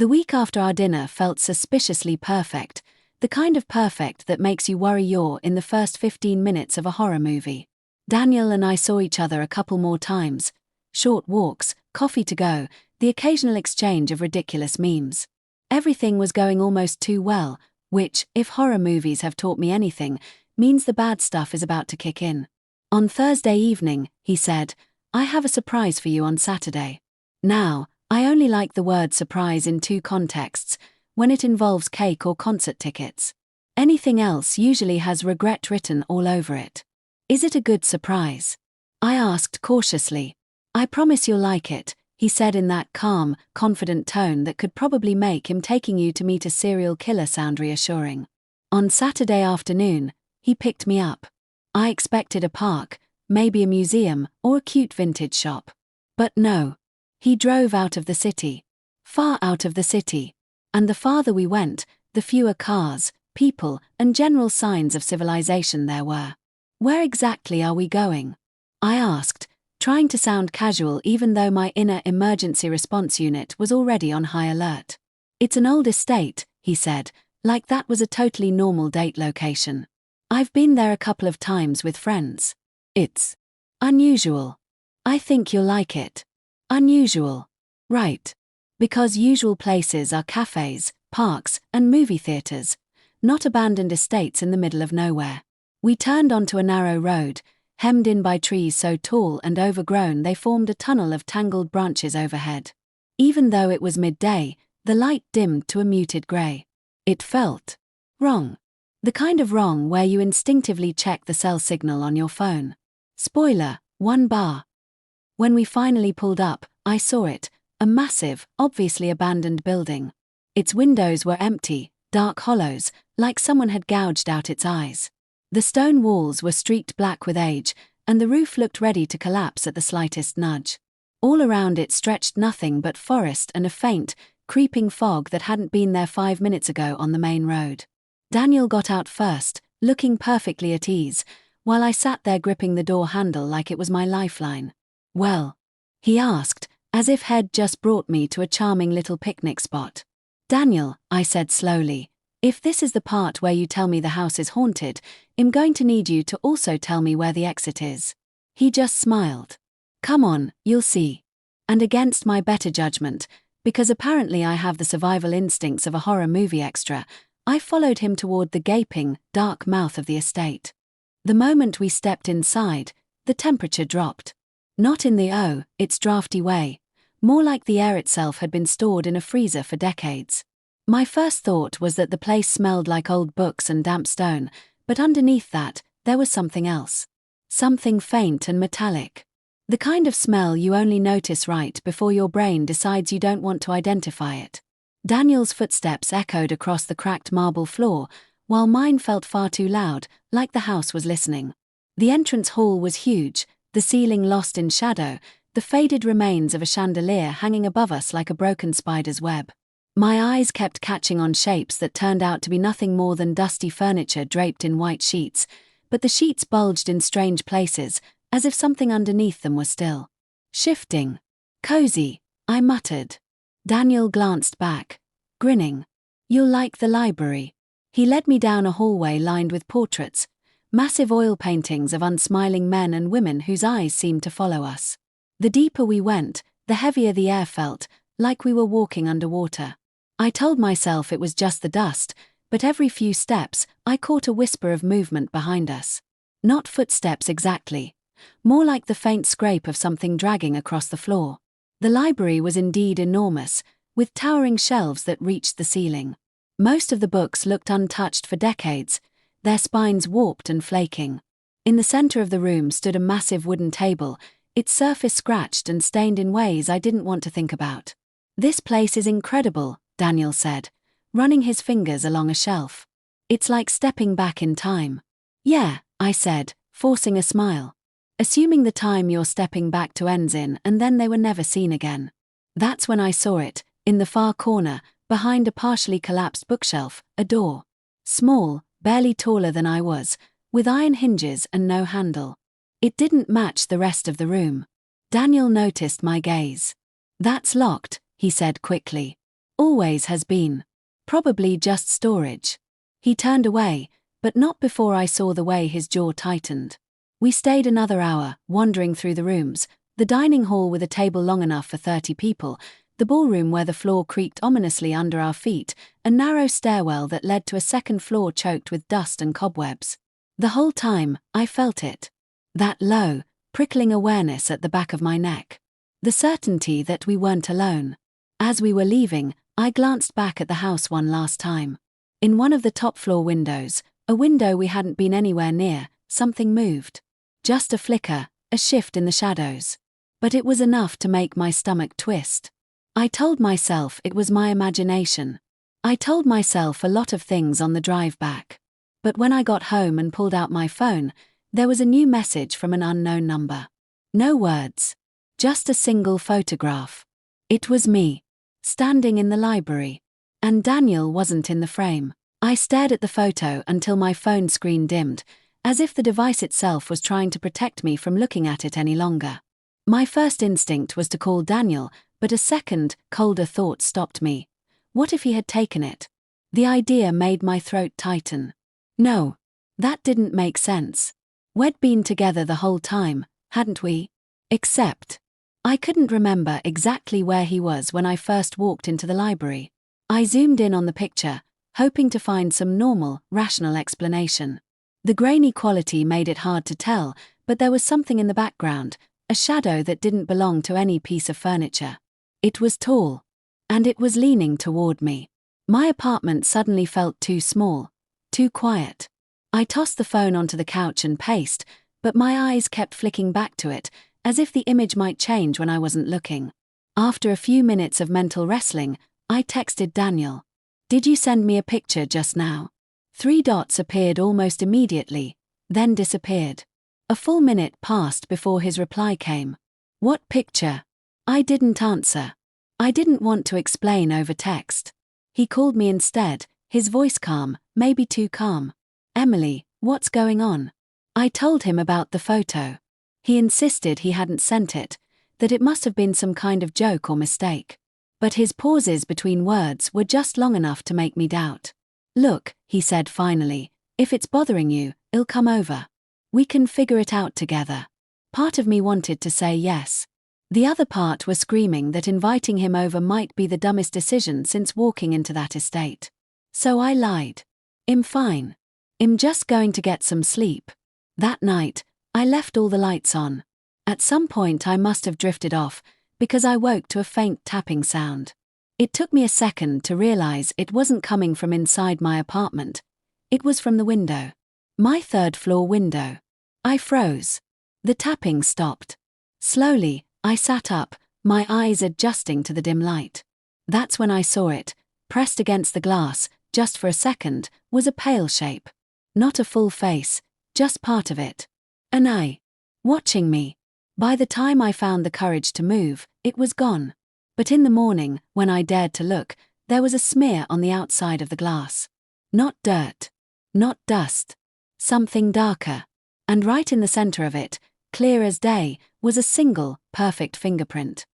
The week after our dinner felt suspiciously perfect, the kind of perfect that makes you worry you're in the first 15 minutes of a horror movie. Daniel and I saw each other a couple more times. Short walks, coffee to go, the occasional exchange of ridiculous memes. Everything was going almost too well, which, if horror movies have taught me anything, means the bad stuff is about to kick in. On Thursday evening, he said, "I have a surprise for you on Saturday." Now, I only like the word surprise in two contexts, when it involves cake or concert tickets. Anything else usually has regret written all over it. "Is it a good surprise?" I asked cautiously. "I promise you'll like it," he said in that calm, confident tone that could probably make him taking you to meet a serial killer sound reassuring. On Saturday afternoon, he picked me up. I expected a park, maybe a museum, or a cute vintage shop. But no. He drove out of the city. Far out of the city. And the farther we went, the fewer cars, people, and general signs of civilization there were. "Where exactly are we going?" I asked, trying to sound casual even though my inner emergency response unit was already on high alert. "It's an old estate," he said, like that was a totally normal date location. "I've been there a couple of times with friends. It's unusual. I think you'll like it." Unusual. Right. Because usual places are cafes, parks, and movie theaters, not abandoned estates in the middle of nowhere. We turned onto a narrow road, hemmed in by trees so tall and overgrown they formed a tunnel of tangled branches overhead. Even though it was midday, the light dimmed to a muted grey. It felt wrong. The kind of wrong where you instinctively check the cell signal on your phone. Spoiler, 1 bar. When we finally pulled up, I saw it, a massive, obviously abandoned building. Its windows were empty, dark hollows, like someone had gouged out its eyes. The stone walls were streaked black with age, and the roof looked ready to collapse at the slightest nudge. All around it stretched nothing but forest and a faint, creeping fog that hadn't been there 5 minutes ago on the main road. Daniel got out first, looking perfectly at ease, while I sat there gripping the door handle like it was my lifeline. "Well?" he asked, as if he'd just brought me to a charming little picnic spot. "Daniel," I said slowly, "if this is the part where you tell me the house is haunted, I'm going to need you to also tell me where the exit is." He just smiled. "Come on, you'll see." And against my better judgment, because apparently I have the survival instincts of a horror movie extra, I followed him toward the gaping, dark mouth of the estate. The moment we stepped inside, the temperature dropped. Not in the it's drafty way, more like the air itself had been stored in a freezer for decades. My first thought was that the place smelled like old books and damp stone, but underneath that, there was something else. Something faint and metallic. The kind of smell you only notice right before your brain decides you don't want to identify it. Daniel's footsteps echoed across the cracked marble floor, while mine felt far too loud, like the house was listening. The entrance hall was huge, the ceiling lost in shadow, the faded remains of a chandelier hanging above us like a broken spider's web. My eyes kept catching on shapes that turned out to be nothing more than dusty furniture draped in white sheets, but the sheets bulged in strange places, as if something underneath them was still shifting. "Cozy," I muttered. Daniel glanced back, grinning. "You'll like the library." He led me down a hallway lined with portraits, massive oil paintings of unsmiling men and women whose eyes seemed to follow us. The deeper we went, the heavier the air felt, like we were walking underwater. I told myself it was just the dust, but every few steps, I caught a whisper of movement behind us. Not footsteps exactly, more like the faint scrape of something dragging across the floor. The library was indeed enormous, with towering shelves that reached the ceiling. Most of the books looked untouched for decades, their spines warped and flaking. In the center of the room stood a massive wooden table, its surface scratched and stained in ways I didn't want to think about. "This place is incredible," Daniel said, running his fingers along a shelf. "It's like stepping back in time." "Yeah," I said, forcing a smile. "Assuming the time you're stepping back to ends in and then they were never seen again." That's when I saw it, in the far corner, behind a partially collapsed bookshelf, a door. Small, barely taller than I was, with iron hinges and no handle. It didn't match the rest of the room. Daniel noticed my gaze. "That's locked," he said quickly. always has been. Probably just storage. He turned away, but not before I saw the way his jaw tightened. We stayed another hour, wandering through the rooms, the dining hall with a table long enough for 30 people, the ballroom where the floor creaked ominously under our feet, a narrow stairwell that led to a second floor choked with dust and cobwebs. The whole time, I felt it. That low, prickling awareness at the back of my neck. The certainty that we weren't alone. As we were leaving, I glanced back at the house one last time. In one of the top floor windows, a window we hadn't been anywhere near, something moved. Just a flicker, a shift in the shadows. But it was enough to make my stomach twist. I told myself it was my imagination. I told myself a lot of things on the drive back. But when I got home and pulled out my phone, there was a new message from an unknown number. No words. Just a single photograph. It was me, standing in the library. And Daniel wasn't in the frame. I stared at the photo until my phone screen dimmed, as if the device itself was trying to protect me from looking at it any longer. My first instinct was to call Daniel, but a second, colder thought stopped me. What if he had taken it? The idea made my throat tighten. No, that didn't make sense. We'd been together the whole time, hadn't we? Except, I couldn't remember exactly where he was when I first walked into the library. I zoomed in on the picture, hoping to find some normal, rational explanation. The grainy quality made it hard to tell, but there was something in the background, a shadow that didn't belong to any piece of furniture. It was tall. And it was leaning toward me. My apartment suddenly felt too small, too quiet. I tossed the phone onto the couch and paced, but my eyes kept flicking back to it, as if the image might change when I wasn't looking. After a few minutes of mental wrestling, I texted Daniel. "Did you send me a picture just now?" 3 dots appeared almost immediately, then disappeared. A full minute passed before his reply came. "What picture?" I didn't answer. I didn't want to explain over text. He called me instead, his voice calm, maybe too calm. "Emily, what's going on?" I told him about the photo. He insisted he hadn't sent it, that it must have been some kind of joke or mistake. But his pauses between words were just long enough to make me doubt. "Look," he said finally, "if it's bothering you, I'll come over. We can figure it out together." Part of me wanted to say yes. The other part was screaming that inviting him over might be the dumbest decision since walking into that estate. So I lied. "I'm fine. I'm just going to get some sleep." That night, I left all the lights on. At some point I must have drifted off, because I woke to a faint tapping sound. It took me a second to realize it wasn't coming from inside my apartment. It was from the window. My 3rd floor window. I froze. The tapping stopped. Slowly, I sat up, my eyes adjusting to the dim light. That's when I saw it, pressed against the glass, just for a second, was a pale shape. Not a full face, just part of it. An eye. Watching me. By the time I found the courage to move, it was gone. But in the morning, when I dared to look, there was a smear on the outside of the glass. Not dirt. Not dust. Something darker. And right in the center of it, clear as day, was a single, perfect fingerprint.